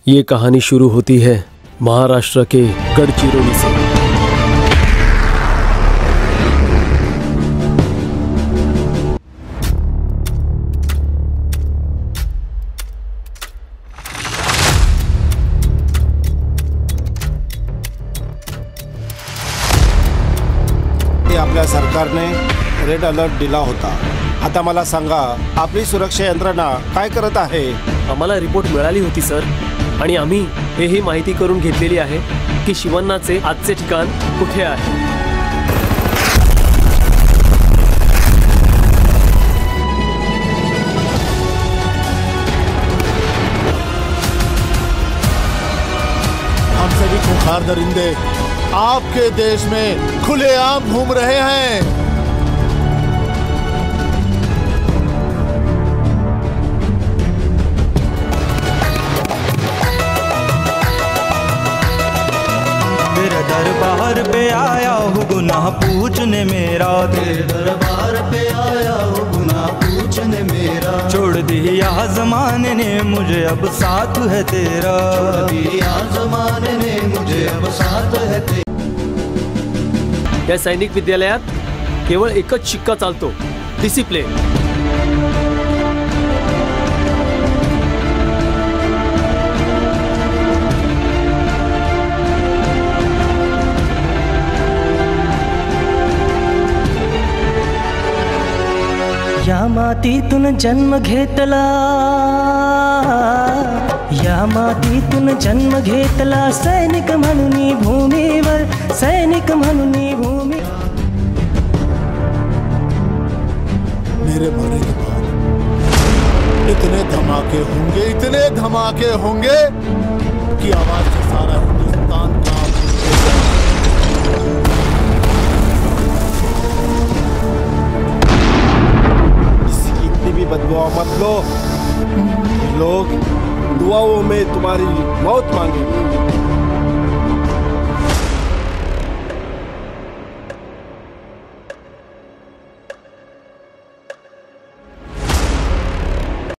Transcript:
ये कहानी शुरू होती है महाराष्ट्र के गढ़चिरोली से। आपल्या सरकारने रेड अलर्ट दिला होता। आता मला सांगा, आपली सुरक्षा यंत्रणा काय करत आहे? आम्हाला रिपोर्ट मिळाली होती सर, आणि आम्ही हेही माहिती करून घेतलेली आहे की शिवण्णाचे आजचे ठिकाण कुठे आहे। हम सभी खूंखार दरिंदे आपके देश में खुलेआम घूम रहे हैं। तेरे दरबार पे आया हूँ गुनाह पूछने मेरा, तेरे दरबार पे आया हूँ गुनाह पूछने मेरा। छोड़ दिया ज़माने ने मुझे अब साथ है तेरा, छोड़ दिया ज़माने ने मुझे अब साथ है तेरा। या सैनिक विद्यालयात केवळ एकच शिक्का चालतो, डिसिप्लिन। या मातीतून जन्म घेतला, या मातीतून जन्म घेतला, सैनिक म्हणून भूमीवर, सैनिक म्हणून भूमी। मेरे मरने के बाद इतने धमाके होंगे, इतने धमाके होंगे कि आवाज से सारा हिंदुस्तान कांप उठेगा। भी बददुआ मत लो, लोग दुआओं में तुम्हारी मौत मांगेंगे।